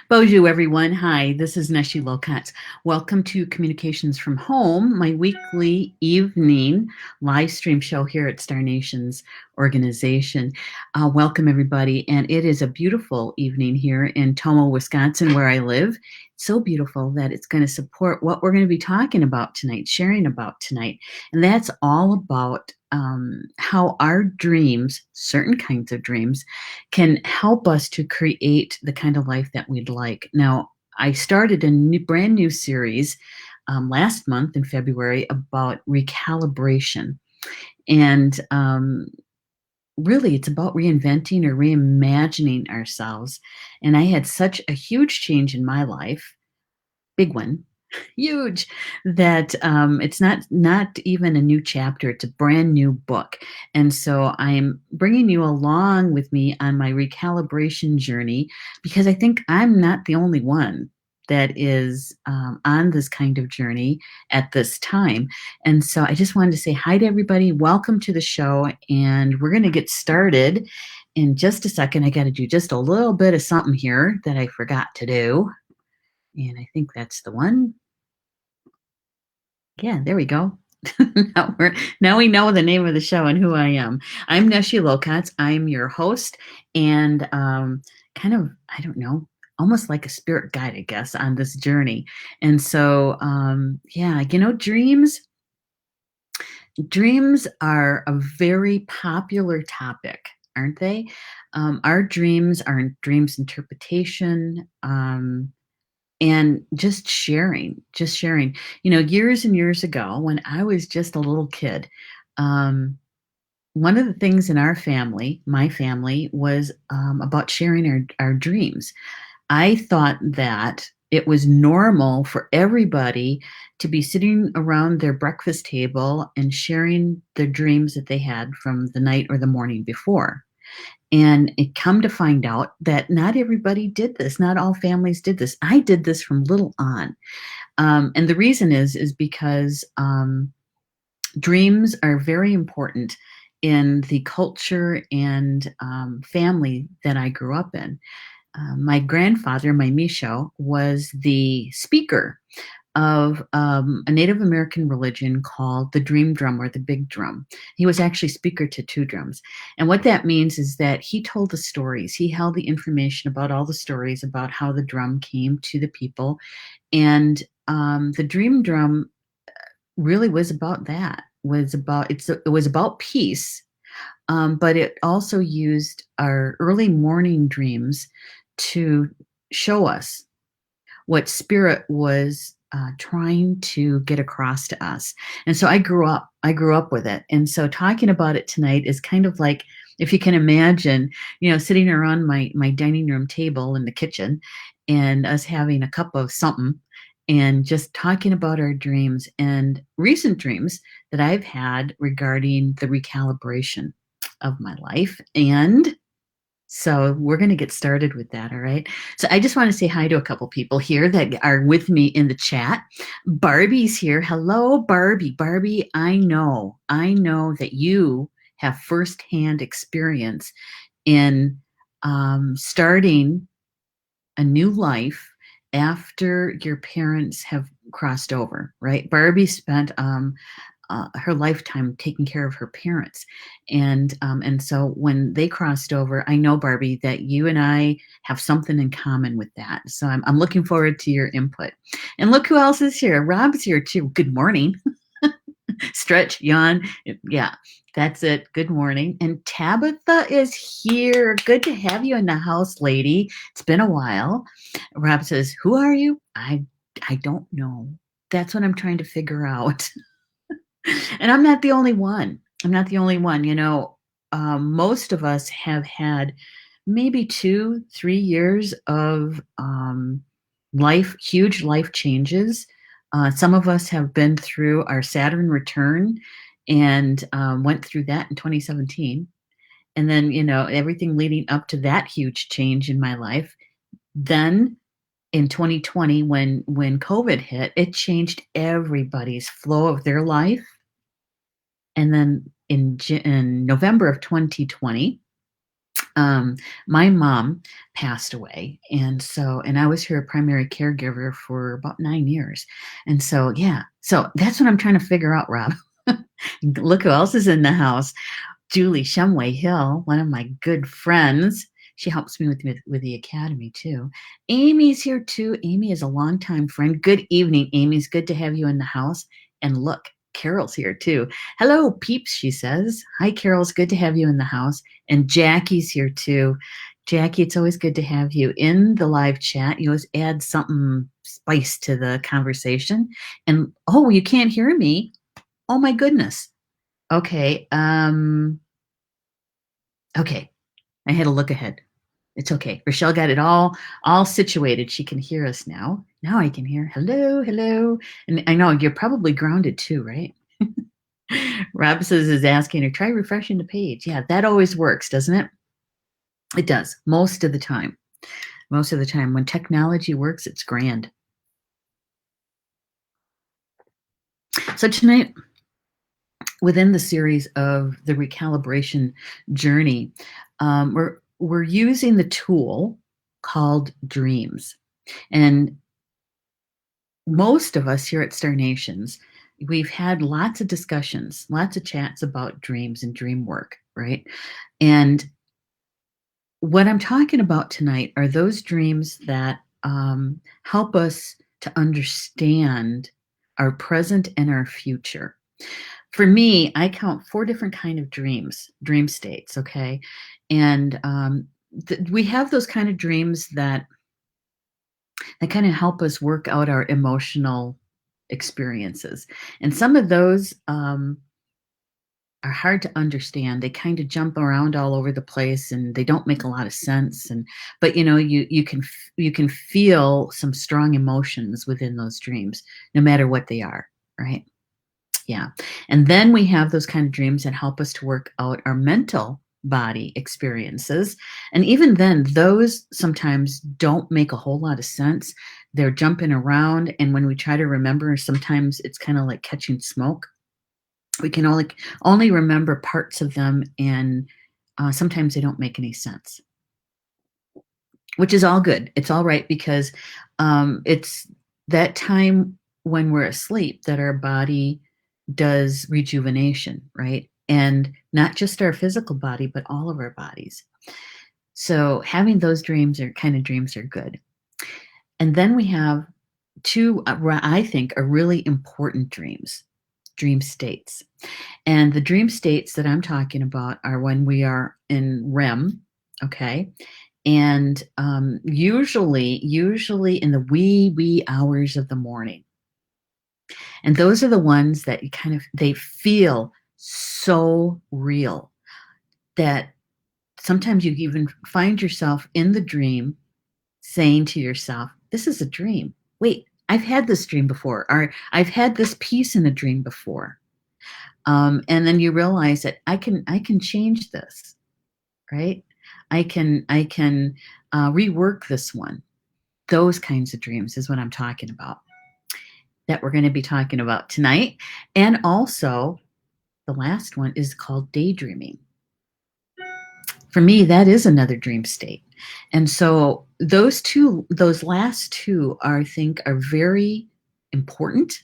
Bonjour, everyone. Hi, this is Neshi Locatz. Welcome to Communications from Home, my weekly evening live stream show here at Star Nations organization. Welcome, everybody. And it is a beautiful evening here in Tomo, Wisconsin, where I live. It's so beautiful that it's going to support what we're going to be talking about tonight, sharing about tonight. And that's all about how our dreams, certain kinds of dreams, can help us to create the kind of life that we'd like. Now, I started a brand new series last month in February about recalibration. And really, it's about reinventing or reimagining ourselves. And I had such a huge change in my life, big one, huge, that it's not even a new chapter. It's a brand new book. And so I'm bringing you along with me on my recalibration journey because I think I'm not the only one that is on this kind of journey at this time. And so I just wanted to say hi to everybody. Welcome to the show. And we're going to get started in just a second. I got to do just a little bit of something here that I forgot to do. And I think that's the one. Yeah, there we go. Now we know the name of the show and who I am. I'm Neshi Locatz. I'm your host and kind of, I don't know, almost like a spirit guide, I guess, on this journey. And so, yeah, dreams are a very popular topic, aren't they? Our dreams are dreams interpretation. And just sharing. Years and years ago, when I was just a little kid, um, one of the things in our family, my family, was about sharing our dreams. I thought that it was normal for everybody to be sitting around their breakfast table and sharing their dreams that they had from the night or the morning before. And it come to find out that not everybody did this. Not all families did this. I did this from little on. And the reason is because dreams are very important in the culture and family that I grew up in. My grandfather, my Misho, was the speaker of a Native American religion called the dream drum or the big drum. He was actually speaker to two drums. And what that means is that he told the stories. He held the information about all the stories about how the drum came to the people. And the dream drum really was about that. It was about peace, but it also used our early morning dreams to show us what spirit was trying to get across to us. And so I grew up with it. And so talking about it tonight is kind of like, if you can imagine, sitting around my dining room table in the kitchen and us having a cup of something and just talking about our dreams and recent dreams that I've had regarding the recalibration of my life. And so we're going to get started with that. All right. So I just want to say hi to a couple people here that are with me in the chat. Barbie's here. Hello, Barbie. Barbie, I know that you have firsthand experience in starting a new life after your parents have crossed over, right? Barbie spent her lifetime taking care of her parents, and so when they crossed over, I know, Barbie, that you and I have something in common with that. So I'm looking forward to your input. And look who else is here. Rob's here too. Good morning. Stretch, yawn. Yeah, that's it. Good morning. And Tabitha is here. Good to have you in the house, lady. It's been a while. Rob says, "Who are you?" I don't know. That's what I'm trying to figure out. And I'm not the only one. I'm not the only one. Most of us have had maybe 2, 3 years of huge life changes. Some of us have been through our Saturn return and went through that in 2017. And then, everything leading up to that huge change in my life. Then in 2020, when COVID hit, it changed everybody's flow of their life. And then in November of 2020, Um, my mom passed away, and I was her primary caregiver for about 9 years, and so, yeah, so that's what I'm trying to figure out, Rob. Look who else is in the house. Julie Shumway Hill, one of my good friends. She helps me with the academy too. Amy's here too. Amy is a longtime friend. Good evening, Amy. It's good to have you in the house. And look, Carol's here too. Hello, peeps, she says. Hi, Carol. It's good to have you in the house. And Jackie's here too. Jackie, it's always good to have you in the live chat. You always add something spice to the conversation. And oh, you can't hear me. Oh my goodness. Okay. Okay. I had to look ahead. It's okay. Rochelle got it all situated. She can hear us now. Now I can hear. Hello, hello. And I know you're probably grounded too, right? Rob says is asking her, try refreshing the page. Yeah, that always works, doesn't it? It does most of the time. Most of the time when technology works, it's grand. So tonight, within the series of the recalibration journey, we're using the tool called dreams. And most of us here at Star Nations, we've had lots of discussions, lots of chats about dreams and dream work, right? And what I'm talking about tonight are those dreams that help us to understand our present and our future. For me, I count 4 different kind of dreams, dream states, okay? And we have those kind of dreams that kind of help us work out our emotional experiences. And some of those are hard to understand. They kind of jump around all over the place, and they don't make a lot of sense. And but you can feel some strong emotions within those dreams, no matter what they are, right? Yeah. And then we have those kind of dreams that help us to work out our mental body experiences. And even then, those sometimes don't make a whole lot of sense. They're jumping around. And when we try to remember, sometimes it's kind of like catching smoke. We can only remember parts of them, and sometimes they don't make any sense, which is all good. It's all right because it's that time when we're asleep that our body does rejuvenation, right? And not just our physical body, but all of our bodies. So having those dreams are good. And then we have 2, I think, are really important dream states. And the dream states that I'm talking about are when we are in REM, okay? And usually in the wee hours of the morning. And those are the ones that they feel so real that sometimes you even find yourself in the dream saying to yourself, this is a dream. Wait, I've had this dream before, or I've had this piece in a dream before. And then you realize that I can change this, right? I can rework this one. Those kinds of dreams is what I'm talking about, that we're going to be talking about tonight. And also, the last one is called daydreaming. For me, that is another dream state. And so those last 2 I think are very important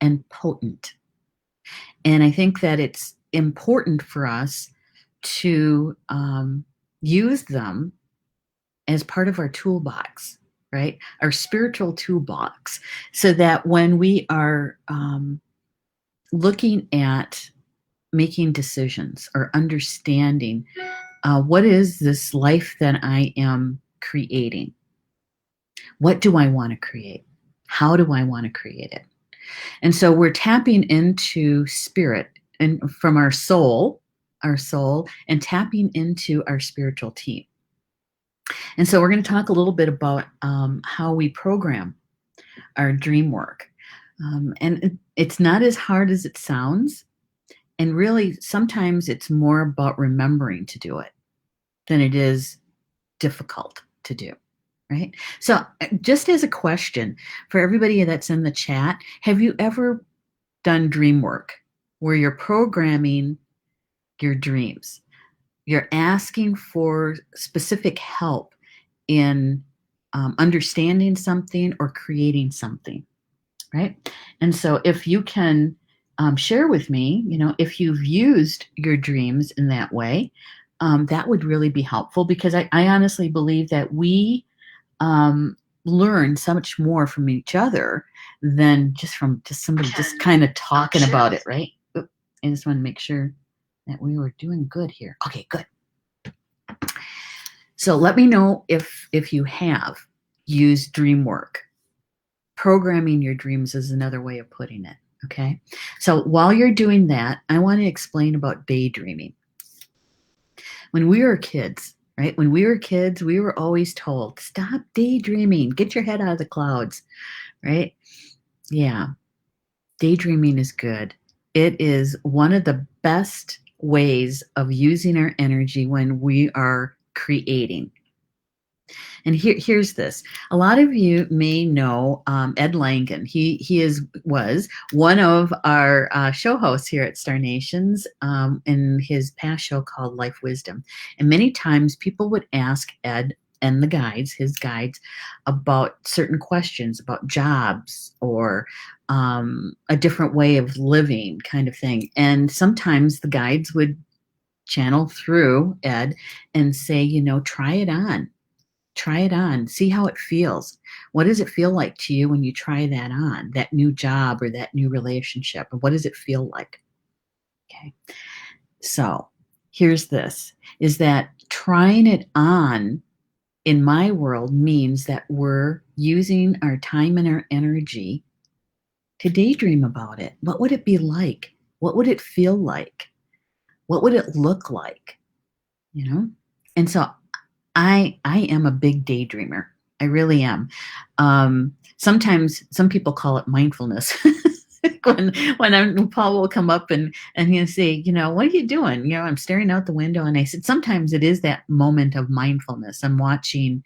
and potent. And I think that it's important for us to use them as part of our toolbox, right? Our spiritual toolbox, so that when we are looking at making decisions or understanding what is this life that I am creating? What do I want to create? How do I want to create it? And so we're tapping into spirit and from our soul, and tapping into our spiritual team. And so we're going to talk a little bit about how we program our dream work. And it's not as hard as it sounds. And really, sometimes it's more about remembering to do it than it is difficult to do. Right. So, just as a question for everybody that's in the chat, have you ever done dream work where you're programming your dreams? You're asking for specific help in understanding something or creating something, right? And so if you can share with me, if you've used your dreams in that way, that would really be helpful, because I honestly believe that we um, learn so much more from each other than just somebody just kind of talking about it, right? Oop, I just want to make sure that we were doing good here. Okay, good. So let me know if you have used dream work. Programming your dreams is another way of putting it. Okay. So while you're doing that, I want to explain about daydreaming. When we were kids, right? When we were kids, we were always told, stop daydreaming, get your head out of the clouds, right? Yeah. Daydreaming is good. It is one of the best ways of using our energy when we are creating. And here's this. A lot of you may know Ed Langen. Was one of our show hosts here at Star Nations in his past show called Life Wisdom. And many times people would ask Ed and his guides, about certain questions about jobs or a different way of living, kind of thing. And sometimes the guides would channel through Ed and say, try it on. Try it on. See how it feels. What does it feel like to you when you try that on, that new job or that new relationship? And what does it feel like? Okay. So here's this, is that trying it on in my world means that we're using our time and our energy to daydream about it. What would it be like? What would it feel like? What would it look like? And so I am a big daydreamer. I really am. Sometimes some people call it mindfulness. when Paul will come up and he'll say, what are you doing? I'm staring out the window, and I said sometimes it is that moment of mindfulness. I'm watching,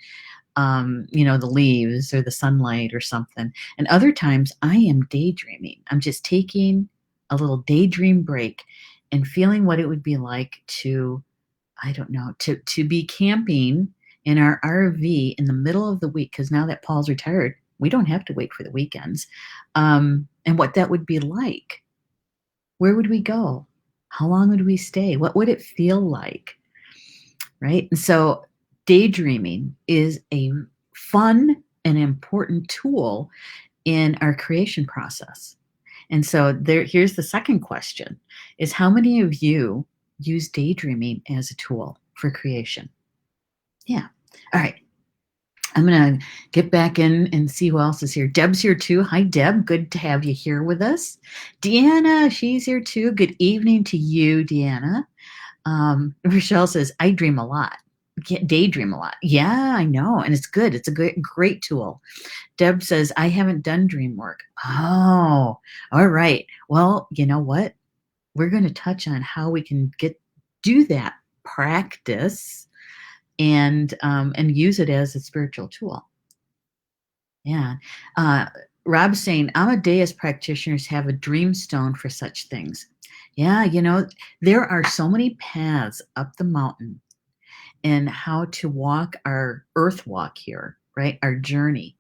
the leaves or the sunlight or something, and other times I am daydreaming. I'm just taking a little daydream break and feeling what it would be like to, I don't know, to be camping in our RV in the middle of the week, because now that Paul's retired, we don't have to wait for the weekends. And what that would be like. Where would we go? How long would we stay? What would it feel like? Right? And so daydreaming is a fun and important tool in our creation process. And so here's the second question, is how many of you use daydreaming as a tool for creation? Yeah. All right. I'm going to get back in and see who else is here. Deb's here too. Hi, Deb. Good to have you here with us. Deanna, she's here too. Good evening to you, Deanna. Rochelle says, I dream a lot. Daydream a lot. Yeah, I know. And it's good. It's a great tool. Deb says, I haven't done dream work. Oh, all right. Well, you know what? We're going to touch on how we can do that practice and use it as a spiritual tool. Yeah. Rob's saying, Amadeus practitioners have a dream stone for such things. Yeah, there are so many paths up the mountain and how to walk our earth walk here, right? Our journey.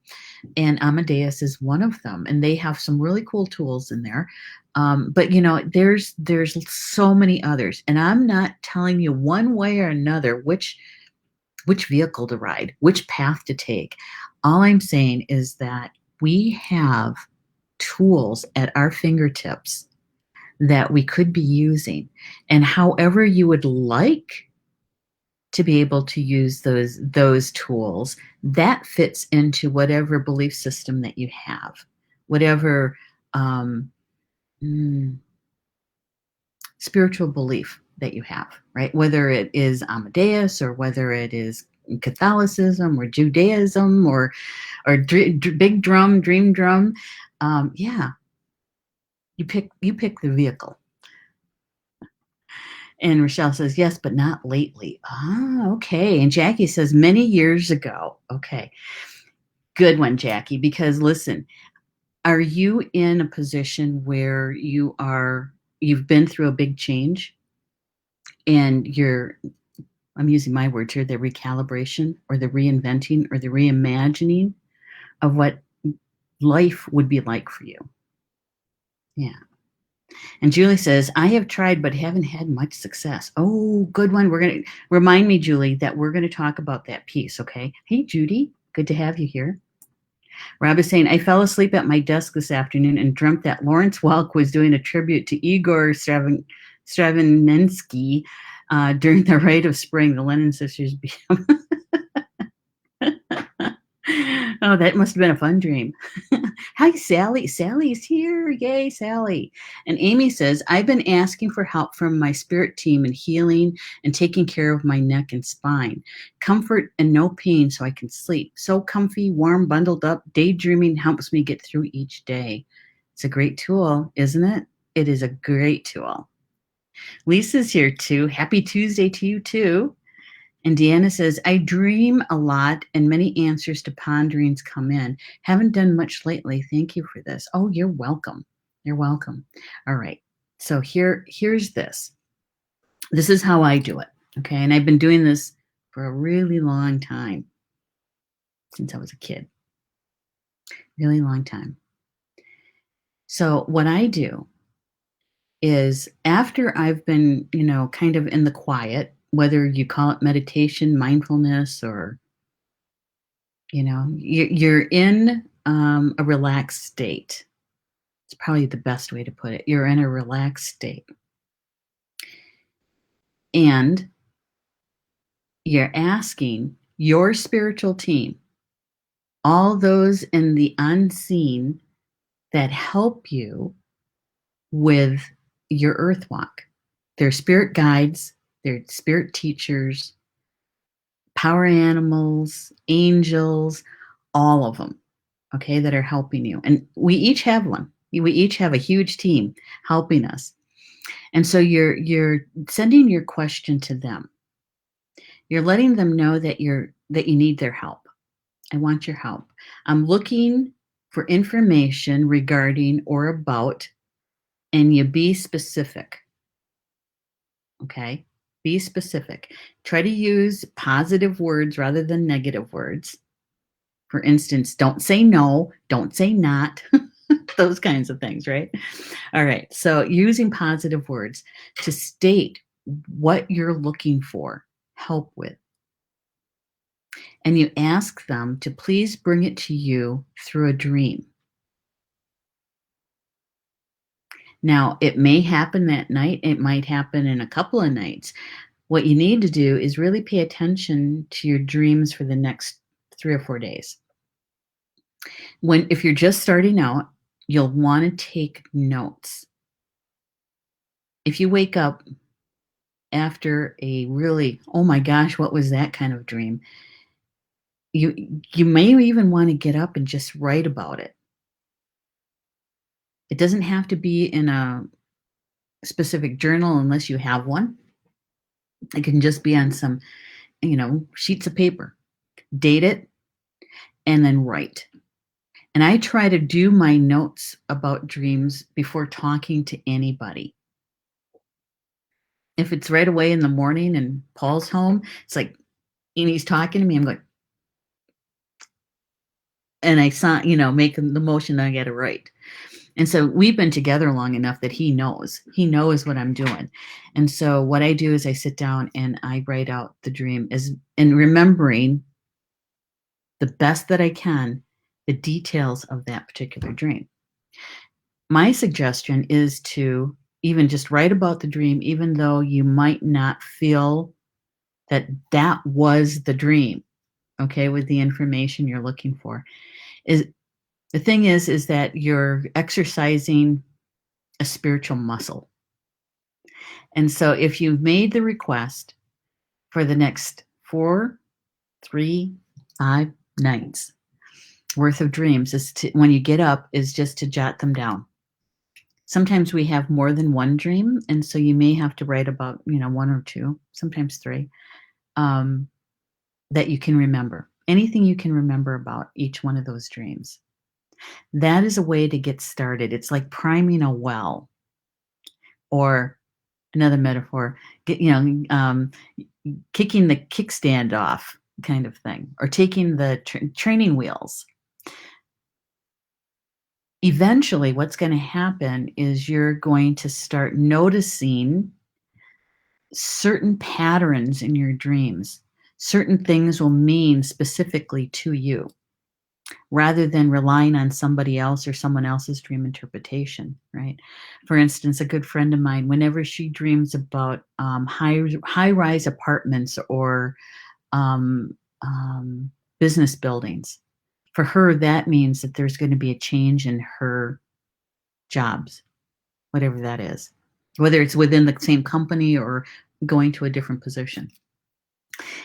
And Amadeus is one of them. And they have some really cool tools in there. But there's so many others. And I'm not telling you one way or another which vehicle to ride, which path to take. All I'm saying is that we have tools at our fingertips that we could be using. And however you would like to be able to use those tools, that fits into whatever belief system that you have, whatever spiritual belief that you have, right? Whether it is Amadeus or whether it is Catholicism or Judaism or big drum, dream drum. Yeah, you pick the vehicle. And Rochelle says, yes, but not lately. Ah, okay. And Jackie says, many years ago. Okay. Good one, Jackie, because listen, are you in a position where you've been through a big change and I'm using my words here, the recalibration or the reinventing or the reimagining of what life would be like for you. Yeah. And Julie says, I have tried but haven't had much success. Oh, good one. We're going to remind me, Julie, that we're going to talk about that piece. Okay. Hey, Judy, good to have you here. Rob is saying, I fell asleep at my desk this afternoon and dreamt that Lawrence Welk was doing a tribute to Igor Stravinsky during the Rite of Spring. The Lennon sisters. Oh, that must have been a fun dream. Hi, Sally. Sally's here. Yay, Sally. And Amy says, I've been asking for help from my spirit team in healing and taking care of my neck and spine. Comfort and no pain so I can sleep. So comfy, warm, bundled up. Daydreaming helps me get through each day. It's a great tool, isn't it? It is a great tool. Lisa's here too. Happy Tuesday to you too. And Deanna says, I dream a lot and many answers to ponderings come in. Haven't done much lately. Thank you for this. Oh, you're welcome. You're welcome. All right. So here's this. This is how I do it. Okay. And I've been doing this for a really long time, since I was a kid. Really long time. So what I do is after I've been, kind of in the quiet, whether you call it meditation, mindfulness, or you're in a relaxed state. It's probably the best way to put it. You're in a relaxed state. And you're asking your spiritual team, all those in the unseen that help you with your earth walk. They're spirit guides, they're spirit teachers, power animals, angels, all of them, okay, that are helping you. And we each have one. We each have a huge team helping us. And so you're sending your question to them. You're letting them know that you need their help. I want your help. I'm looking for information regarding or about, and you be specific. Okay? Be specific. Try to use positive words rather than negative words. For instance, don't say no, don't say not, those kinds of things, right? All right. So using positive words to state what you're looking for help with. And you ask them to please bring it to you through a dream. Now, it may happen that night. It might happen in a couple of nights. What you need to do is really pay attention to your dreams for the next 3 or 4 days. If you're just starting out, you'll want to take notes. If you wake up after a really, oh my gosh, what was that kind of dream? You may even want to get up and just write about it. It doesn't have to be in a specific journal unless you have one. It can just be on some, sheets of paper. Date it and then write. And I try to do my notes about dreams before talking to anybody. If it's right away in the morning and Paul's home, it's like, and he's talking to me, I'm going, and I saw, making the motion that I got to write. And so we've been together long enough that he knows what I'm doing. And so what I do is I sit down and I write out the dream and remembering the best that I can, the details of that particular dream. My suggestion is to even just write about the dream, even though you might not feel that was the dream, okay, with the information you're looking for. The thing is that you're exercising a spiritual muscle. And so if you've made the request for the next 4, 3, 5 nights worth of dreams, when you get up, is just to jot them down. Sometimes we have more than one dream, and so you may have to write about, 1 or 2, sometimes 3, that you can remember. Anything you can remember about each one of those dreams. That is a way to get started. It's like priming a well, or Another metaphor, get kicking the kickstand off kind of thing, or taking the training wheels. Eventually, what's gonna happen is you're going to start noticing certain patterns in your dreams. Certain things will mean specifically to you, rather than relying on somebody else or someone else's dream interpretation, right? For instance, a good friend of mine, whenever she dreams about high-rise apartments or um, um, business buildings, for her, that means that there's gonna be a change in her jobs, whatever that is, whether it's within the same company or going to a different position.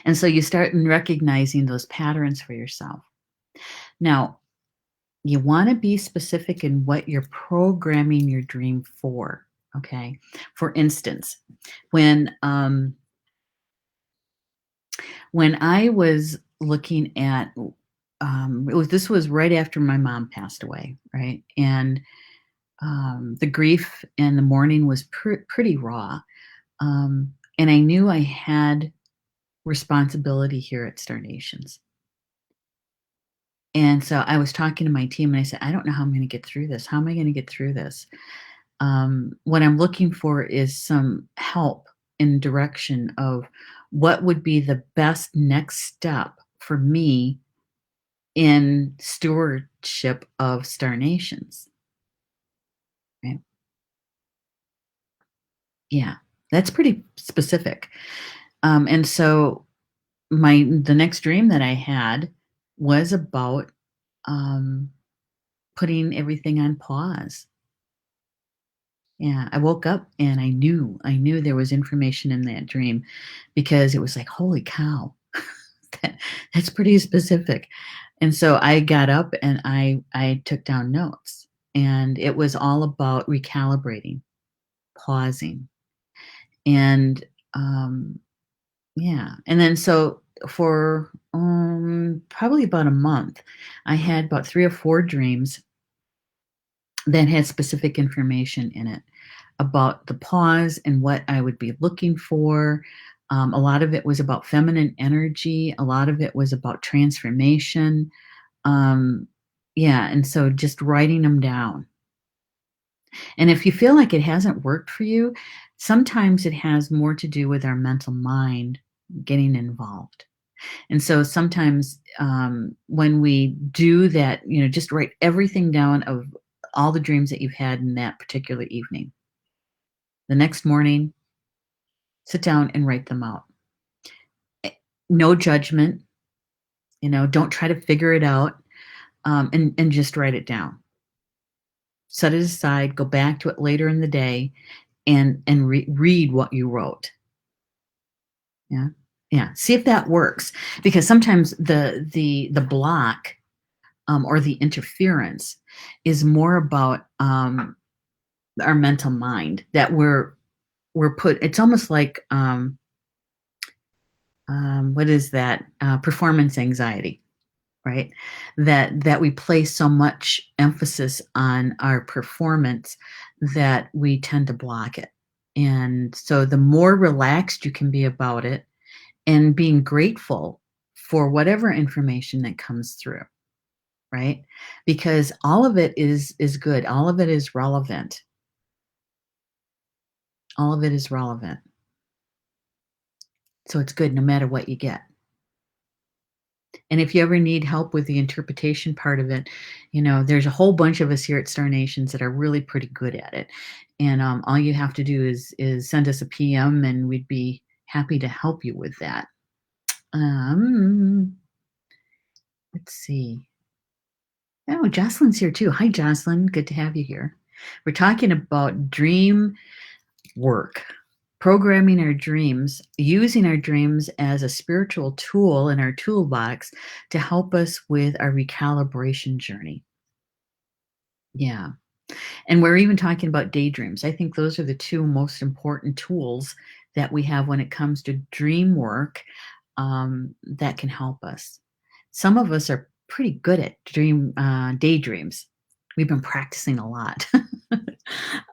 And so you start recognizing those patterns for yourself. Now, you want to be specific in what you're programming your dream for. Okay. For instance, when when I was looking at this was right after my mom passed away, right? And the grief and the mourning was pretty raw. And I knew I had responsibility here at Star Nations. And so I was talking to my team and I said, I don't know how I'm going to get through this. How am I going to get through this? What I'm looking for is some help in direction of what would be the best next step for me in stewardship of Star Nations. Right? Yeah, that's pretty specific. And so the next dream that I had was about um, putting everything on pause. Yeah, I woke up and I knew there was information in that dream because it was like, holy cow, that, that's pretty specific. And so I got up and I took down notes, and it was all about recalibrating, pausing, and yeah. And then so for probably about a month, I had about 3 or 4 dreams that had specific information in it about the pause and what I would be looking for. A lot of it was about feminine energy. A lot of it was about transformation. Um, yeah, and so just writing them down. And if you feel like it hasn't worked for you, sometimes it has more to do with our mental mind getting involved. And so sometimes when we do that, just write everything down of all the dreams that you've had in that particular evening. The next morning, sit down and write them out. Eh, No judgment, don't try to figure it out, and just write it down. Set it aside, go back to it later in the day, and read what you wrote. Yeah, yeah. See if that works, because sometimes the block or the interference is more about our mental mind, that we're put. It's almost like what is that? Performance anxiety, right? That we place so much emphasis on our performance that we tend to block it. And so the more relaxed you can be about it, and being grateful for whatever information that comes through, right? Because all of it is good. All of it is relevant. All of it is relevant. So it's good no matter what you get. And if you ever need help with the interpretation part of it, there's a whole bunch of us here at Star Nations that are really pretty good at it. And all you have to do is send us a PM, and we'd be happy to help you with that. Um, let's see. Oh, Jocelyn's here too. Hi, Jocelyn. Good to have you here. We're talking about dream work, programming our dreams, using our dreams as a spiritual tool in our toolbox to help us with our recalibration journey. Yeah. And we're even talking about daydreams. I think those are the two most important tools that we have when it comes to dream work, that can help us. Some of us are pretty good at daydreams. We've been practicing a lot.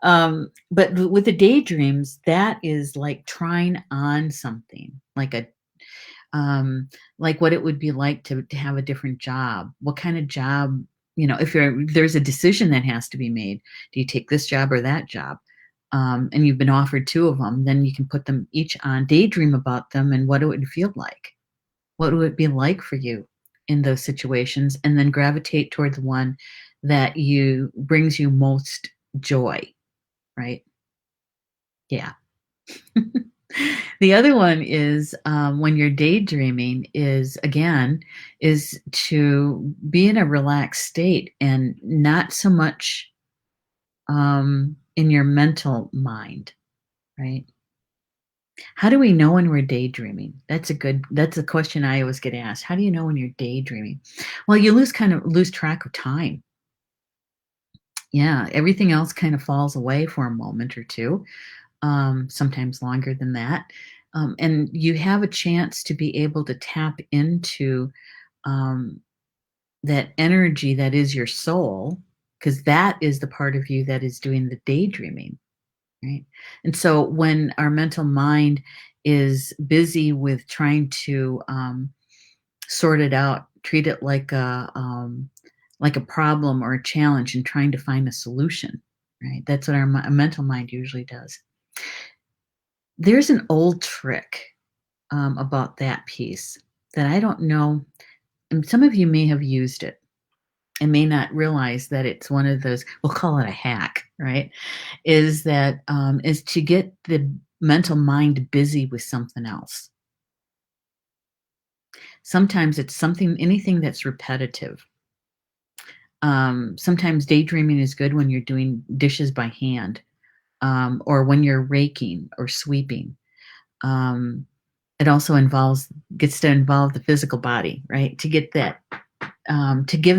But with the daydreams, that is like trying on something, like what it would be like to have a different job. What kind of job, if there's a decision that has to be made, do you take this job or that job? And you've been offered two of them, then you can put them each on, daydream about them and what it would feel like. What would it be like for you in those situations? And then gravitate toward the one that you brings you most joy, right? Yeah. The other one is, when you're daydreaming is, again, is to be in a relaxed state and not so much, in your mental mind, right? How do we know when we're daydreaming? That's a question I always get asked. How do you know when you're daydreaming? Well, you lose track of time. Yeah, everything else kind of falls away for a moment or two, sometimes longer than that. And you have a chance to be able to tap into, um, that energy that is your soul, because that is the part of you that is doing the daydreaming, right? And so when our mental mind is busy with trying to, sort it out, treat it like a problem or a challenge and trying to find a solution, right? That's what our mental mind usually does. There's an old trick, about that piece that I don't know, and some of you may have used it and may not realize that it's one of those, we'll call it a hack, right? Is to get the mental mind busy with something else. Sometimes it's anything that's repetitive. Sometimes daydreaming is good when you're doing dishes by hand, or when you're raking or sweeping. Um, it also gets to involve the physical body, right? To give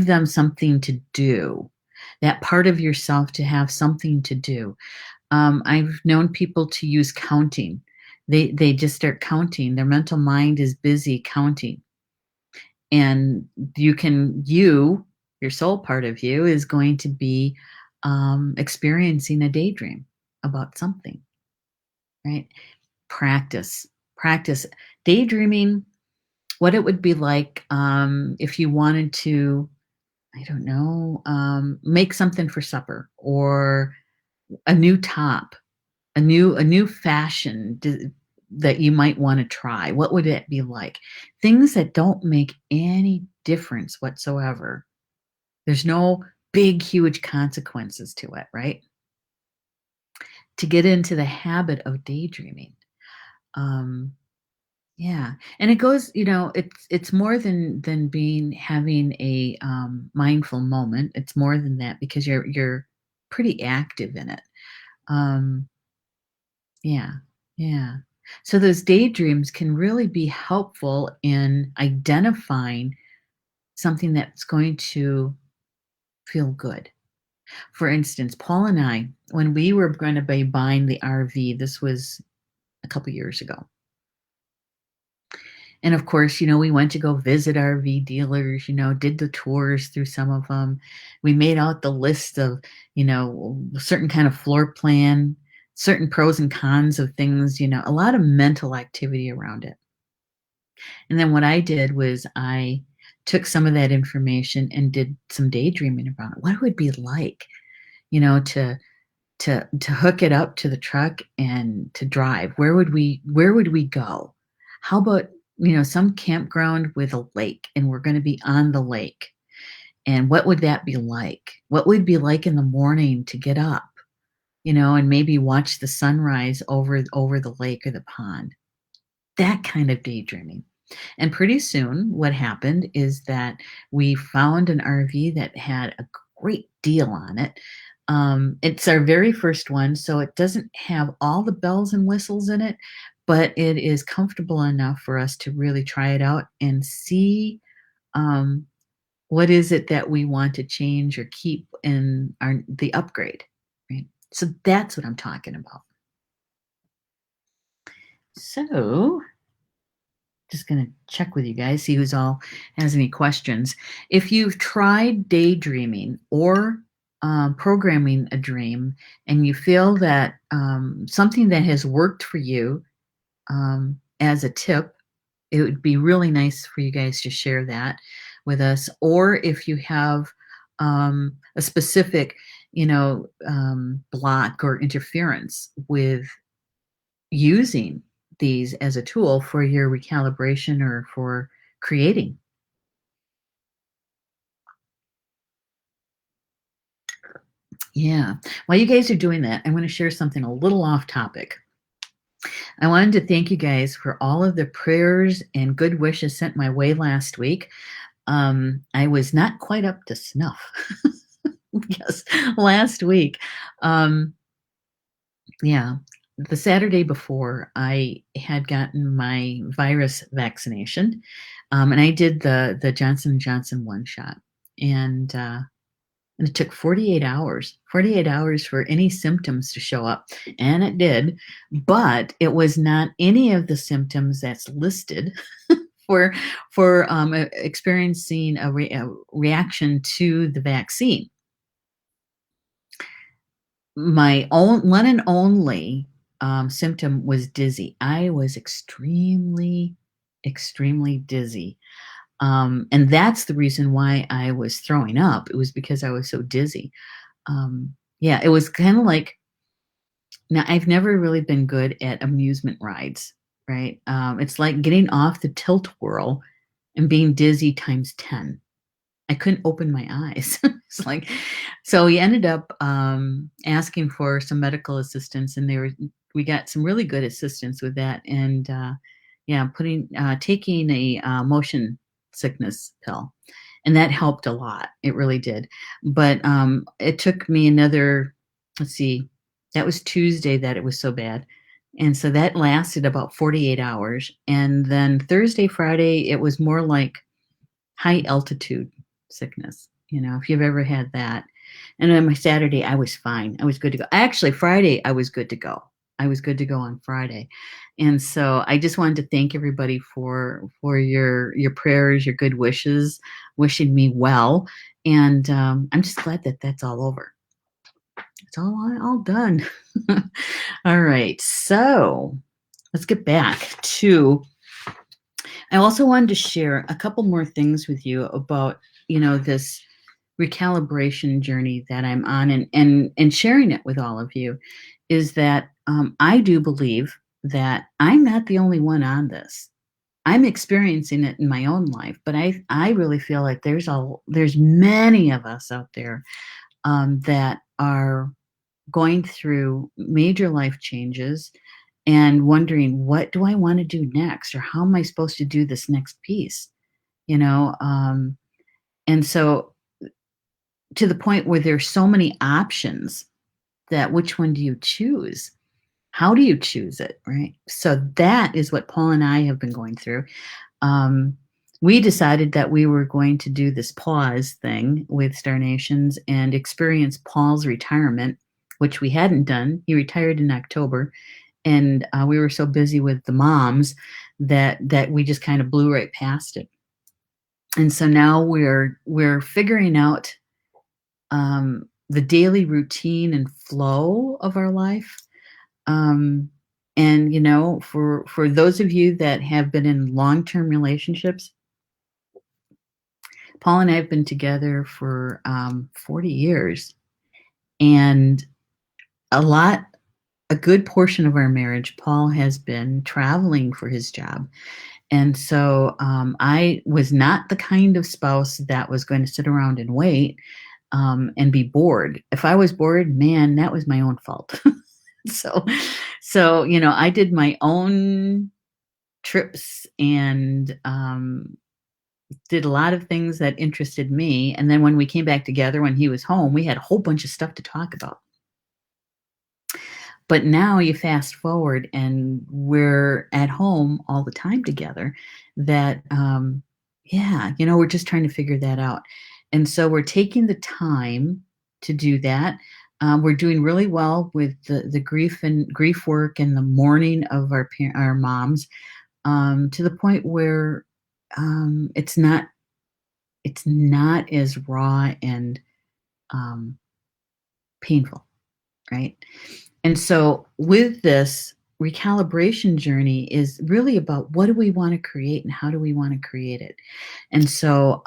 them something to do, that part of yourself to have something to do. I've known people to use counting. They just start counting. Their mental mind is busy counting, and your soul part of you is going to be, experiencing a daydream about something, right? Practice, practice daydreaming. What it would be like, if you wanted to, I don't know, make something for supper, or a new top, a new fashion that you might want to try. What would it be like? Things that don't make any difference whatsoever. There's no big, huge consequences to it, right? To get into the habit of daydreaming. Um, yeah, and it goes, it's more than having a, mindful moment. It's more than that because you're pretty active in it. Um, yeah, yeah. So those daydreams can really be helpful in identifying something that's going to feel good. For instance, Paul and I, when we were going to be buying the RV, this was a couple years ago. And of course, we went to go visit RV dealers, did the tours through some of them. We made out the list of, a certain kind of floor plan, certain pros and cons of things, a lot of mental activity around it. And then what I did was I took some of that information and did some daydreaming about it. What it would be like, to hook it up to the truck and to drive. Where would we go? How about, some campground with a lake, and we're going to be on the lake. And what would that be like? What would it be like in the morning to get up, and maybe watch the sunrise over the lake or the pond? That kind of daydreaming. And pretty soon, what happened is that we found an RV that had a great deal on it. It's our very first one, so it doesn't have all the bells and whistles in it, but it is comfortable enough for us to really try it out and see, um, what is it that we want to change or keep in the upgrade, right? So that's what I'm talking about. So just going to check with you guys, see who's all has any questions. If you've tried daydreaming or, programming a dream and you feel that something that has worked for you as a tip, it would be really nice for you guys to share that with us. Or if you have a specific, block or interference with using these as a tool for your recalibration or for creating. Yeah. While you guys are doing that, I'm going to share something a little off topic. I wanted to thank you guys for all of the prayers and good wishes sent my way last week. I was not quite up to snuff. Yes, last week. Um, yeah, the Saturday before, I had gotten my virus vaccination, and I did the Johnson& Johnson one shot, and and it took 48 hours, 48 hours for any symptoms to show up, and it did, but it was not any of the symptoms that's listed for experiencing a reaction to the vaccine. My own one and only symptom was dizzy. I was extremely, extremely dizzy. And that's the reason why I was throwing up. It was because I was so dizzy. Yeah, it was kind of like, now I've never really been good at amusement rides, right? It's like getting off the tilt whirl and being dizzy times 10. I couldn't open my eyes. It's like, so we ended up asking for some medical assistance, and we got some really good assistance with that. And yeah, taking a motion sickness pill, and that helped a lot. It really did. But it took me another, let's see, that was Tuesday that it was so bad. And so that lasted about 48 hours. And then Thursday, Friday, it was more like high altitude sickness, if you've ever had that. And then my Saturday, I was fine. I was good to go. Actually, Friday, I was good to go. I was good to go on Friday. And so I just wanted to thank everybody for your prayers, your good wishes, wishing me well. And I'm just glad that that's all over. It's all done. All right. So let's get back to, I also wanted to share a couple more things with you about, this recalibration journey that I'm on, and sharing it with all of you is that I do believe that I'm not the only one on this. I'm experiencing it in my own life, but I really feel like there's many of us out there that are going through major life changes and wondering, what do I want to do next, or how am I supposed to do this next piece? And so, to the point where there's so many options, that which one do you choose? How do you choose it, right? So that is what Paul and I have been going through. Um, we decided that we were going to do this pause thing with Star Nations and experience Paul's retirement, which we hadn't done. He retired in October, and we were so busy with the moms that we just kind of blew right past it. And so now we're figuring out the daily routine and flow of our life. And for those of you that have been in long-term relationships, Paul and I have been together for 40 years, and a good portion of our marriage, Paul has been traveling for his job. And so I was not the kind of spouse that was going to sit around and wait and be bored. If I was bored, man, that was my own fault. so, I did my own trips and did a lot of things that interested me. And then when we came back together, when he was home, we had a whole bunch of stuff to talk about. But now you fast forward and we're at home all the time together, that, yeah, we're just trying to figure that out. And so we're taking the time to do that. We're doing really well with the grief work and the mourning of our moms, to the point where it's not as raw and painful, right? And so with this recalibration journey is really about what do we want to create and how do we want to create it. And so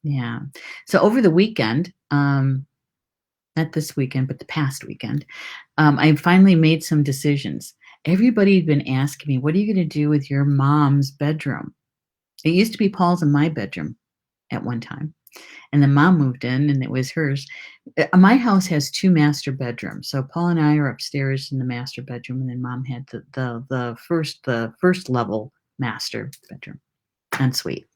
yeah. So over the weekend, not this weekend, but the past weekend, I finally made some decisions. Everybody had been asking me, what are you going to do with your mom's bedroom? It used to be Paul's and my bedroom at one time. And then mom moved in and it was hers. My house has two master bedrooms. So Paul and I are upstairs in the master bedroom, and then mom had the first level master bedroom and suite.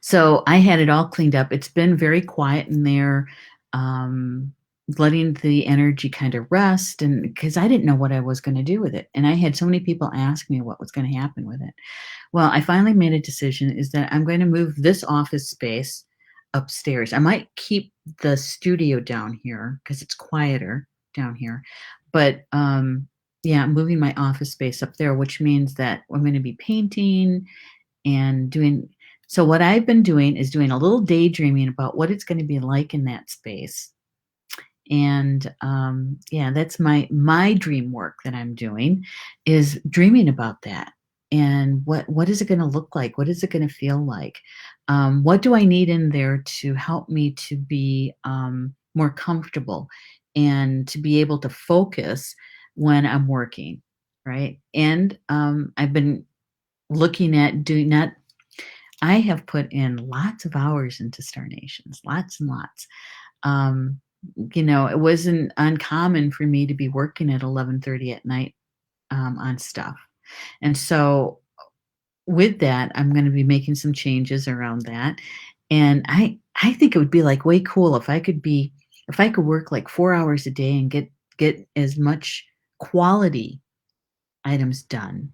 So I had it all cleaned up. It's been very quiet in there, um, letting the energy kind of rest, and because I didn't know what I was going to do with it. And I had so many people ask me what was going to happen with it. Well, I finally made a decision is that I'm going to move this office space upstairs. I might keep the studio down here because it's quieter down here. But yeah, I'm moving my office space up there, which means that I'm going to be painting and doing. So what I've been doing is doing a little daydreaming about what it's going to be like in that space. And yeah, that's my dream work that I'm doing is dreaming about that. And what is it going to look like? What is it going to feel like? What do I need in there to help me to be more comfortable and to be able to focus when I'm working, right? And I've been looking at doing that. I have put in lots of hours into Star Nations, lots and lots. Um, it wasn't uncommon for me to be working at 11:30 at night on stuff. And so with that, I'm going to be making some changes around that. And I think it would be like way cool if I could work like 4 hours a day and get as much quality items done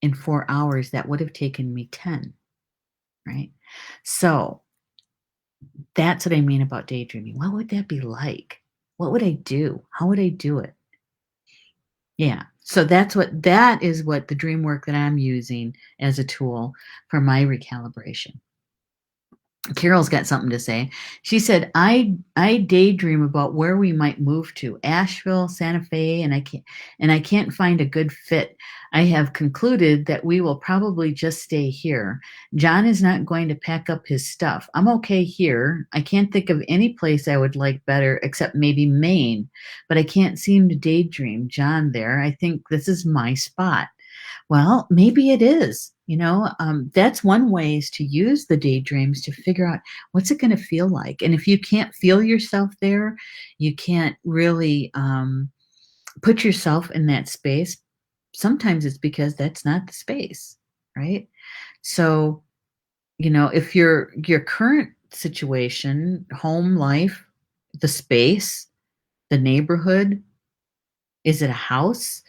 in 4 hours that would have taken me 10, right? So that's what I mean about daydreaming. What would that be like? What would I do? How would I do it? Yeah. So that is what the dream work that I'm using as a tool for my recalibration. Carol's got something to say. She said, I daydream about where we might move to, Asheville, Santa Fe, and I can't find a good fit. I have concluded that we will probably just stay here. John is not going to pack up his stuff. I'm okay here. I can't think of any place I would like better except maybe Maine, but I can't seem to daydream John there. I think this is my spot. Well, maybe it is. That's one way is to use the daydreams to figure out what's it going to feel like. And if you can't feel yourself there, you can't really put yourself in that space. Sometimes it's because that's not the space, right? So, if your current situation, home life, the space, the neighborhood, is it a house?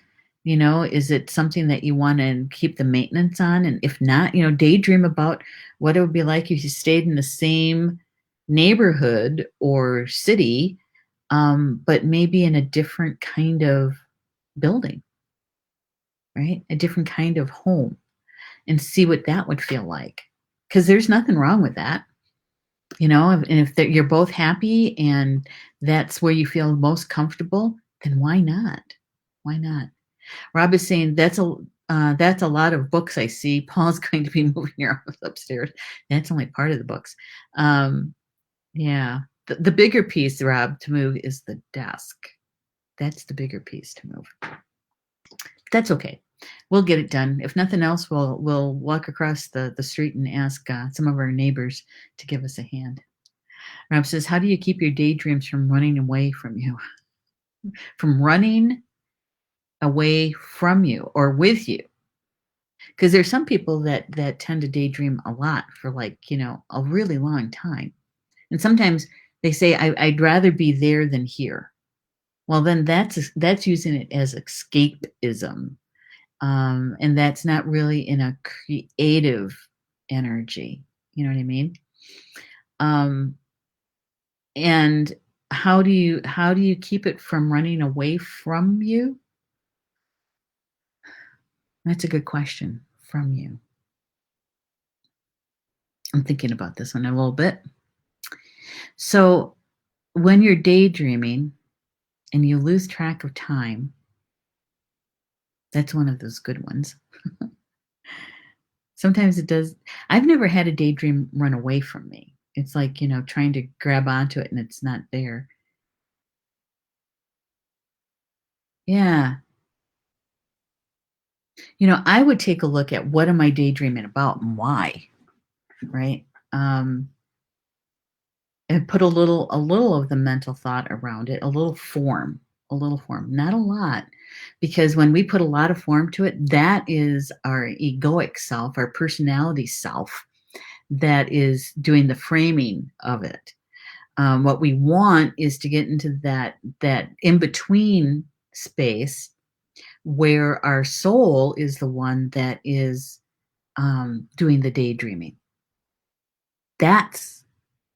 Is it something that you want to keep the maintenance on? And if not, daydream about what it would be like if you stayed in the same neighborhood or city, but maybe in a different kind of building, right? A different kind of home and see what that would feel like. Because there's nothing wrong with that. And if you're both happy and that's where you feel most comfortable, then why not? Why not? Rob is saying that's a lot of books I see. Paul's going to be moving your office upstairs. That's only part of the books. Yeah, the bigger piece, Rob, to move is the desk. That's the bigger piece to move. That's okay. We'll get it done. If nothing else, we'll walk across the street and ask some of our neighbors to give us a hand. Rob says, "How do you keep your daydreams from running away from you? From running away from you or with you?" Because there's some people that tend to daydream a lot for like a really long time, and sometimes they say I'd rather be there than here. Well, then that's using it as escapism, and that's not really in a creative energy. You know what I mean? Um, and how do you keep it from running away from you? That's a good question. From you. I'm thinking about this one a little bit. So when you're daydreaming and you lose track of time, that's one of those good ones. Sometimes it does. I've never had a daydream run away from me. It's like, trying to grab onto it and it's not there. Yeah. I would take a look at what am I daydreaming about and why, right? Um, and put a little of the mental thought around it, a little form, not a lot, because when we put a lot of form to it, that is our egoic self, our personality self, that is doing the framing of it. What we want is to get into that in between space where our soul is the one that is doing the daydreaming. That's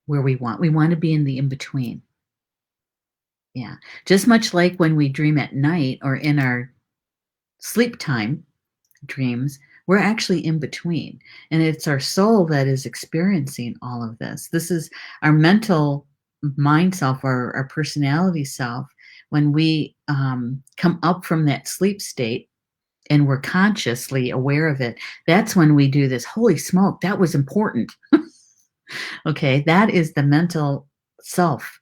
where we want to be in the in between. Yeah. Just much like when we dream at night or in our sleep time dreams, we're actually in between. And it's our soul that is experiencing all of this. This is our mental mind self, our personality self. When we come up from that sleep state and we're consciously aware of it, that's when we do this. Holy smoke, that was important. Okay. That is the mental self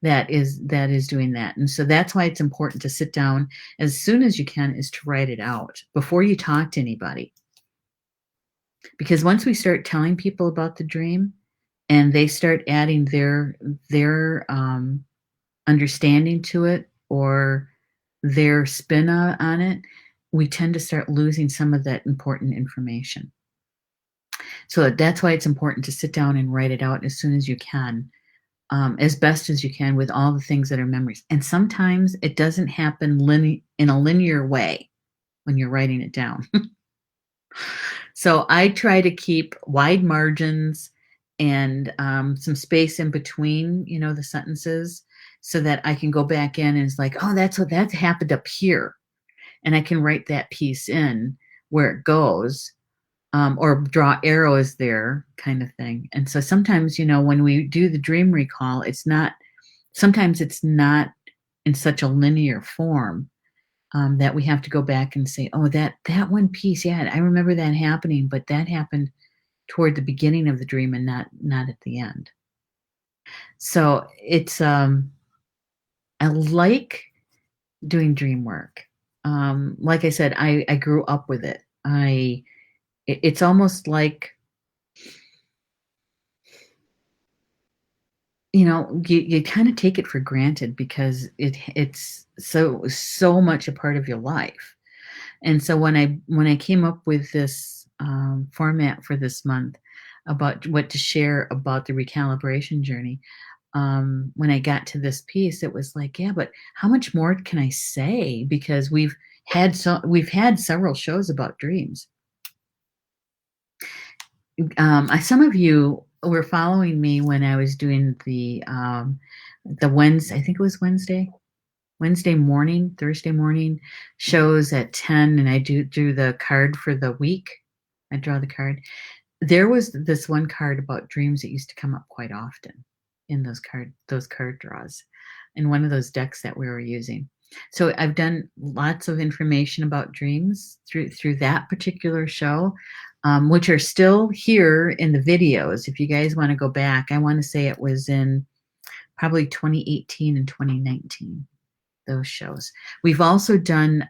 that is doing that. And so that's why it's important to sit down as soon as you can, is to write it out before you talk to anybody. Because once we start telling people about the dream and they start adding their understanding to it, or their spin on it, we tend to start losing some of that important information. So that's why it's important to sit down and write it out as soon as you can, as best as you can, with all the things that are memories. And sometimes it doesn't happen in a linear way when you're writing it down. So I try to keep wide margins and some space in between, the sentences, so that I can go back in and it's like, oh, that's what that happened up here, and I can write that piece in where it goes, or draw arrows there, kind of thing. And so sometimes, when we do the dream recall, sometimes it's not in such a linear form, that we have to go back and say, oh, that one piece, yeah, I remember that happening, but that happened toward the beginning of the dream and not at the end. So I like doing dream work. Like I said, I grew up with it. It's almost like, you kind of take it for granted because it's so much a part of your life. And so when I came up with this format for this month about what to share about the recalibration journey, when I got to this piece, it was like, yeah, but how much more can I say? Because we've had several shows about dreams. Some of you were following me when I was doing the Wednesday, I think it was Wednesday morning, Thursday morning shows at 10, and I do the card for the week. I draw the card. There was this one card about dreams that used to come up quite often in those card draws in one of those decks that we were using. So I've done lots of information about dreams through that particular show, which are still here in the videos. If you guys want to go back, I want to say it was in probably 2018 and 2019, those shows. We've also done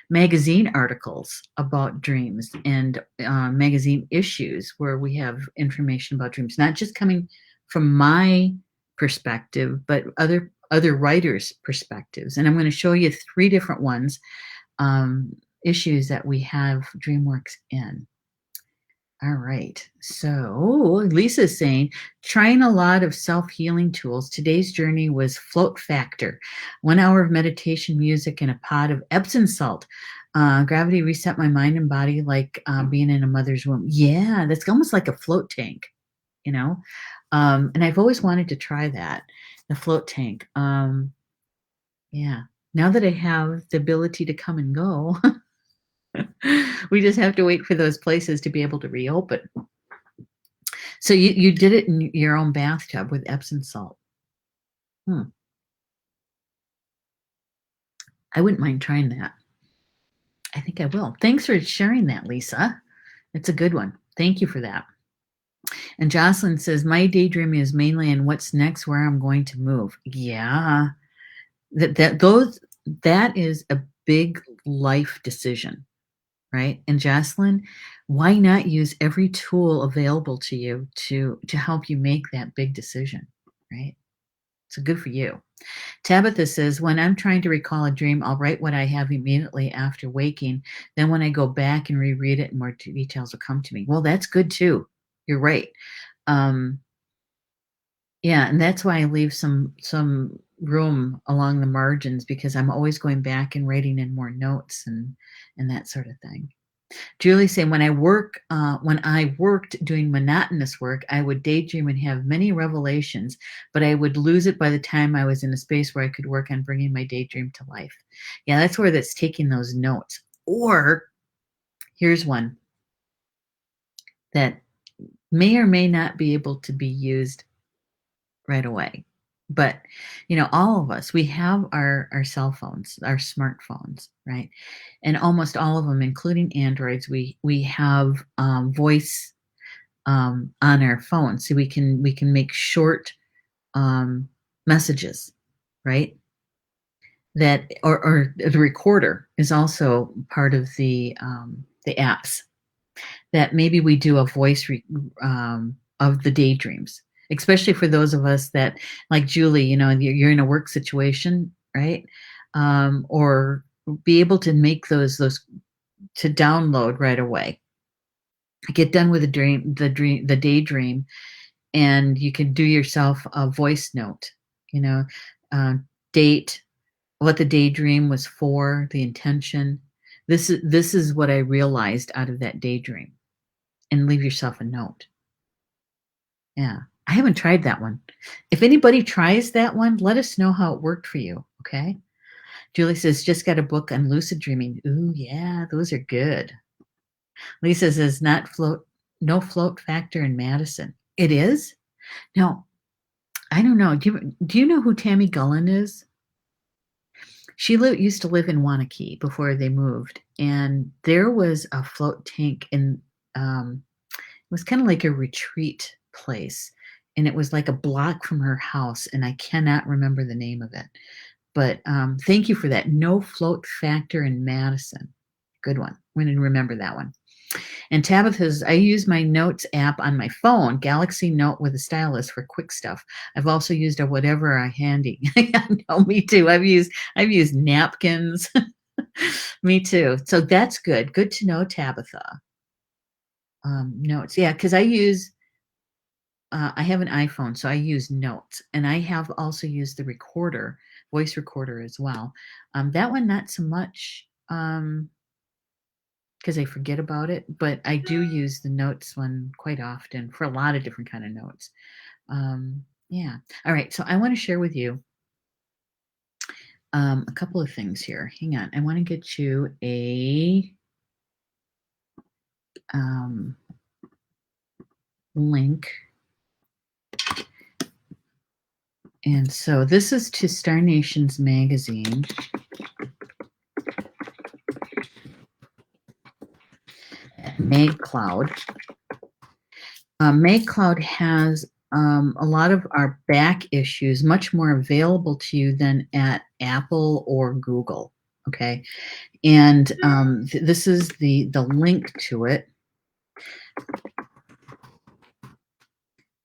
magazine articles about dreams, and magazine issues where we have information about dreams, not just coming from my perspective, but other writers' perspectives. And I'm going to show you 3 different ones, issues that we have DreamWorks in. All right. So Lisa's saying, trying a lot of self-healing tools. Today's journey was float factor, 1 hour of meditation, music, and a pot of Epsom salt. Gravity reset my mind and body like being in a mother's womb. Yeah, that's almost like a float tank, you know? And I've always wanted to try that, the float tank. Yeah. Now that I have the ability to come and go, we just have to wait for those places to be able to reopen. So you did it in your own bathtub with Epsom salt. Hmm. I wouldn't mind trying that. I think I will. Thanks for sharing that, Lisa. It's a good one. Thank you for that. And Jocelyn says, my daydreaming is mainly in what's next, where I'm going to move. Yeah. That is a big life decision, right? And Jocelyn, why not use every tool available to you to help you make that big decision, right? So good for you. Tabitha says, when I'm trying to recall a dream, I'll write what I have immediately after waking. Then when I go back and reread it, more details will come to me. Well, that's good too. You're right. Um, yeah, and that's why I leave some room along the margins because I'm always going back and writing in more notes and that sort of thing. Julie saying, when I worked doing monotonous work, I would daydream and have many revelations, but I would lose it by the time I was in a space where I could work on bringing my daydream to life. Yeah, that's where that's taking those notes. Or here's one that may or may not be able to be used right away. But all of us, we have our cell phones, our smartphones, right? And almost all of them, including Androids, we have voice on our phone, so we can make short um, messages, right? That or the recorder is also part of the apps that maybe we do a voice of the daydreams, especially for those of us that, like Julie, you're in a work situation, right? Or be able to make those to download right away. Get done with the daydream, and you can do yourself a voice note. You know, uh, date, what the daydream was for, the intention. This is what I realized out of that daydream, and leave yourself a note. Yeah. I haven't tried that one. If anybody tries that one, let us know how it worked for you, okay? Julie says, just got a book on lucid dreaming. Ooh, yeah, those are good. Lisa says, no float factor in Madison. It is? No, I don't know. Do you know who Tammy Gullen is? She used to live in Wanakee before they moved, and there was a float tank it was kind of like a retreat place, and it was like a block from her house, and I cannot remember the name of it. But thank you for that. No float factor in Madison. Good one. I'm going to remember that one. And Tabitha's, I use my notes app on my phone, Galaxy Note with a stylus for quick stuff. I've also used a whatever I handy. No, me too. I've used napkins. Me too. So that's good. Good to know, Tabitha. Notes. Yeah, because I have an iPhone, so I use Notes, and I have also used the recorder, voice recorder as well. That one, not so much, because I forget about it, but I do use the Notes one quite often for a lot of different kind of notes. Yeah. All right. So I want to share with you a couple of things here. Hang on. I want to get you a um, link. And so this is to Star Nations magazine. Mag Cloud. Mag Cloud has a lot of our back issues much more available to you than at Apple or Google. Okay, and this is the link to it.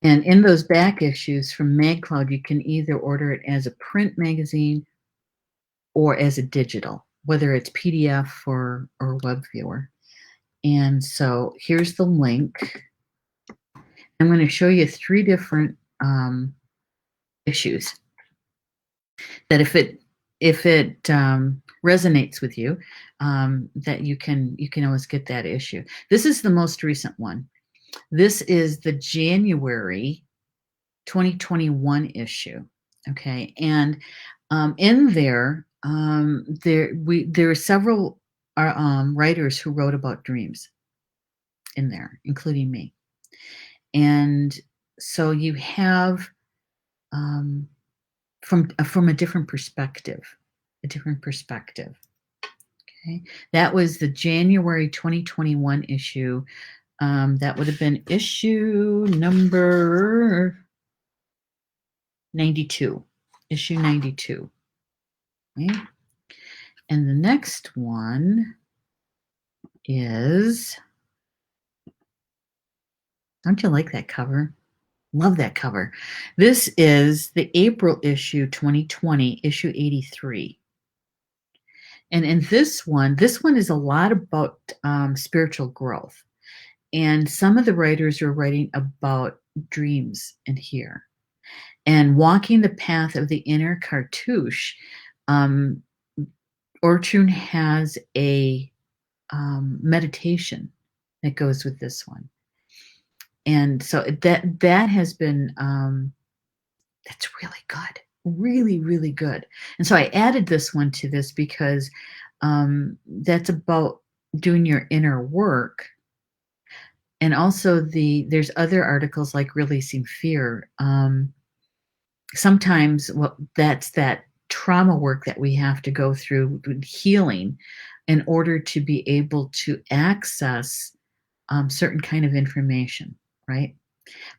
And in those back issues from MagCloud, you can either order it as a print magazine or as a digital, whether it's PDF or web viewer. And so here's the link. I'm going to show you 3 different issues that if it resonates with you, that you can always get that issue. This is the most recent one. This is the January 2021 issue. Okay, and in there are several writers who wrote about dreams in there, including me. And so you have from a different perspective, a different perspective. Okay, that was the January 2021 issue. That would have been issue number 92. Issue 92. Okay. And the next one is, don't you like that cover? Love that cover. This is the April issue 2020, issue 83. And in this one is a lot about spiritual growth. And some of the writers are writing about dreams in here. And walking the path of the inner cartouche, Ortrun has a meditation that goes with this one. And so that has been that's really good, really, really good. And so I added this one to this because that's about doing your inner work. And also there's other articles like releasing fear. Sometimes that's that trauma work that we have to go through healing in order to be able to access certain kind of information, right?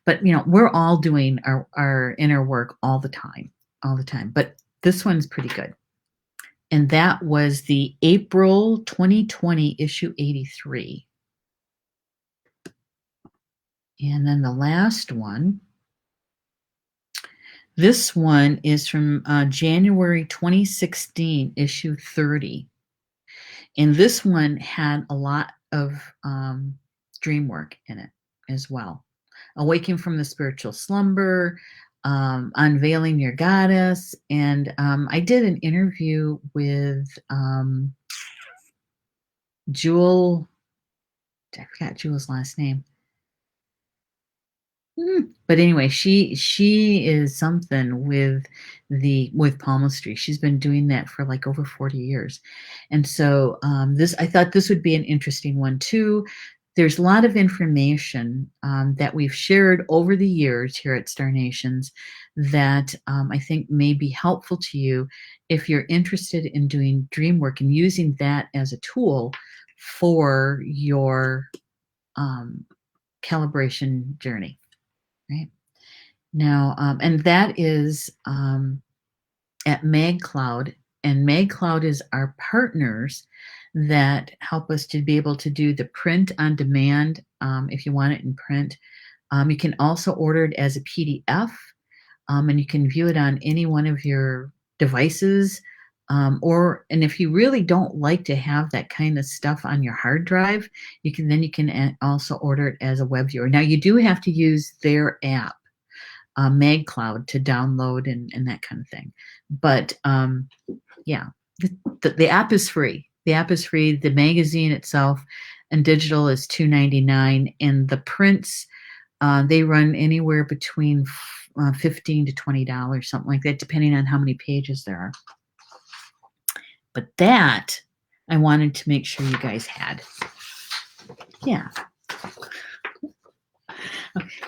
But we're all doing our inner work all the time, all the time. But this one's pretty good. And that was the April 2020 issue 83. And then the last one, this one is from January 2016 issue 30. And this one had a lot of dream work in it as well. Awaken from the spiritual slumber, unveiling your goddess. And I did an interview with Jewel. I forgot Jewel's last name. But anyway, she is something with palmistry. She's been doing that for like over 40 years. And so I thought this would be an interesting one too. There's a lot of information that we've shared over the years here at Star Nations that I think may be helpful to you if you're interested in doing dream work and using that as a tool for your calibration journey. Right now, and that is at MagCloud, and MagCloud is our partners that help us to be able to do the print on demand. If you want it in print, you can also order it as a PDF, and you can view it on any one of your devices. And if you really don't like to have that kind of stuff on your hard drive, you can also order it as a web viewer. Now you do have to use their app, MagCloud, to download and that kind of thing. But yeah, the app is free. The app is free. The magazine itself and digital is $2.99, and the prints they run anywhere between $15 to $20, something like that, depending on how many pages there are. But that I wanted to make sure you guys had. Yeah.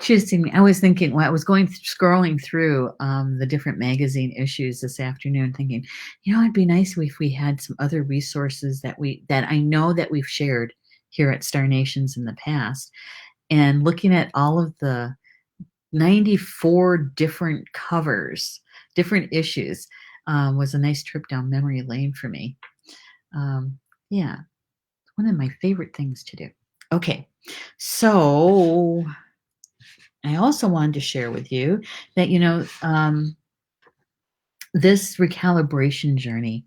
She was thinking, I was thinking, well, I was scrolling through the different magazine issues this afternoon, thinking, it'd be nice if we had some other resources that I know that we've shared here at Star Nations in the past. And looking at all of the 94 different covers, different issues, was a nice trip down memory lane for me. Yeah, it's one of my favorite things to do. Okay, so I also wanted to share with you that, this recalibration journey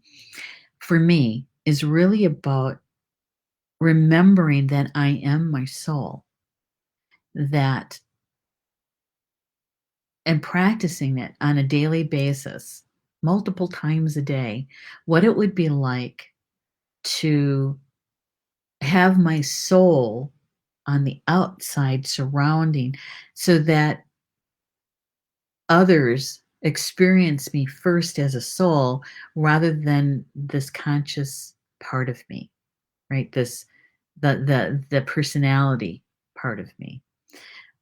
for me is really about remembering that I am my soul, and practicing it on a daily basis, multiple times a day, what it would be like to have my soul on the outside surrounding, so that others experience me first as a soul rather than this conscious part of me, right? The personality part of me.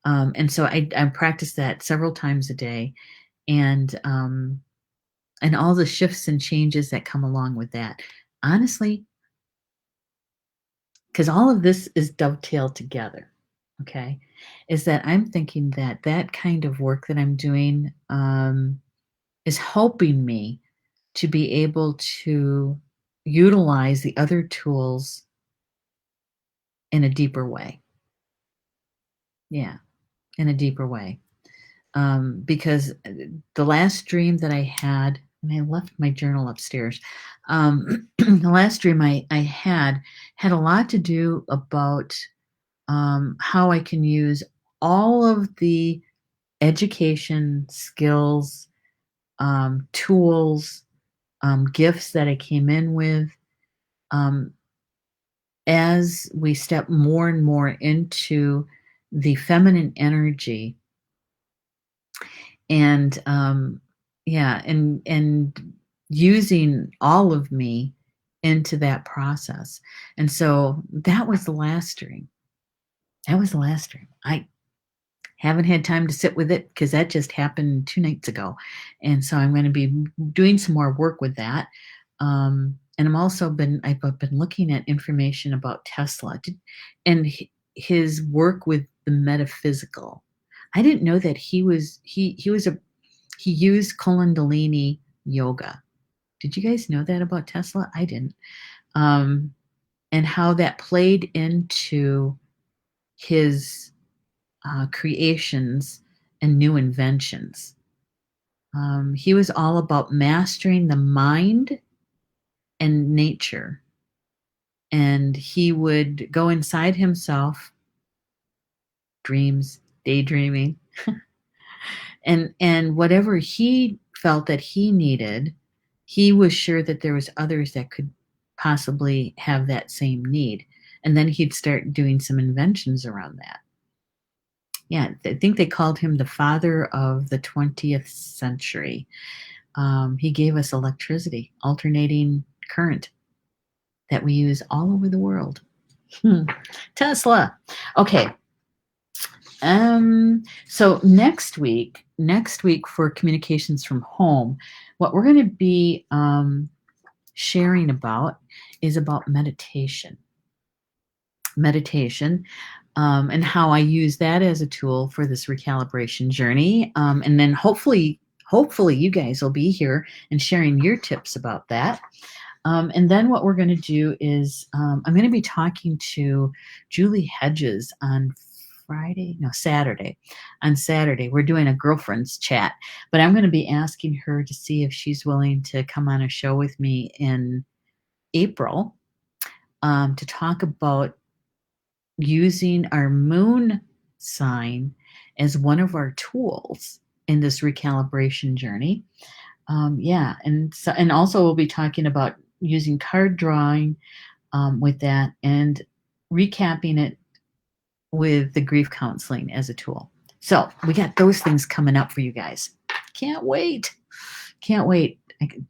And so I practice that several times a day. And and all the shifts and changes that come along with that. Honestly, because all of this is dovetailed together, okay, is that I'm thinking that that kind of work that I'm doing is helping me to be able to utilize the other tools in a deeper way. Yeah, in a deeper way. Because the last dream that I had, and I left my journal upstairs. The last dream I had a lot to do about how I can use all of the education, skills, tools, gifts that I came in with um, as we step more and more into the feminine energy and yeah, and using all of me into that process. And so that was the last dream. That was the last dream. I haven't had time to sit with it because that just happened 2 nights ago. And so I'm going to be doing some more work with that. And I've been looking at information about Tesla and his work with the metaphysical. I didn't know that he used Kundalini yoga. Did you guys know that about Tesla? I didn't. Um, and how that played into his creations and new inventions. He was all about mastering the mind and nature. And he would go inside himself, dreams, daydreaming, and whatever he felt that he needed, he was sure that there was others that could possibly have that same need. And then he'd start doing some inventions around that. Yeah, I think they called him the father of the 20th century. He gave us electricity, alternating current that we use all over the world. Tesla. Okay. So next week for communications from home, what we're going to be sharing about is about meditation, and how I use that as a tool for this recalibration journey. And then hopefully you guys will be here and sharing your tips about that. And then what we're going to do is I'm going to be talking to Julie Hedges on Saturday. On Saturday, we're doing a girlfriends chat, but I'm going to be asking her to see if she's willing to come on a show with me in April, to talk about using our moon sign as one of our tools in this recalibration journey. Yeah, and also we'll be talking about using card drawing with that and recapping it with the grief counseling as a tool. So we got those things coming up for you guys. Can't wait. Can't wait.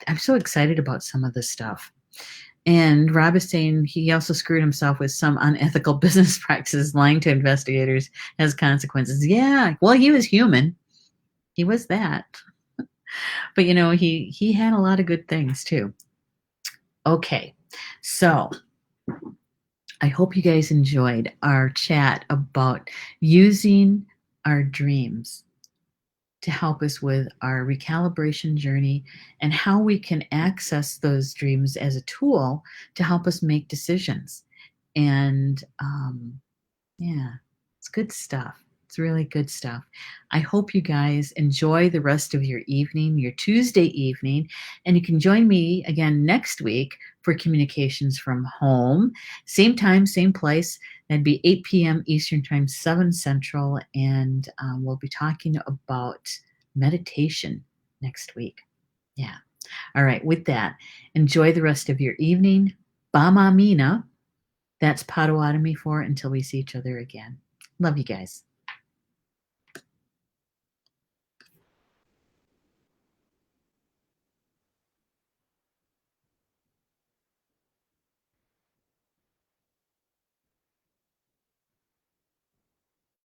I'm so excited about some of this stuff. And Rob is saying he also screwed himself with some unethical business practices, lying to investigators has consequences. Yeah, well, he was human. He was that. But he had a lot of good things too. Okay, so I hope you guys enjoyed our chat about using our dreams to help us with our recalibration journey and how we can access those dreams as a tool to help us make decisions. And yeah, it's good stuff. It's really good stuff. I hope you guys enjoy the rest of your evening, your Tuesday evening, and you can join me again next week for Communications from Home. Same time, same place. That'd be 8 p.m. Eastern Time, 7 Central, and we'll be talking about meditation next week. Yeah. All right. With that, enjoy the rest of your evening. Bama Mina. That's Potawatomi for until we see each other again. Love you guys.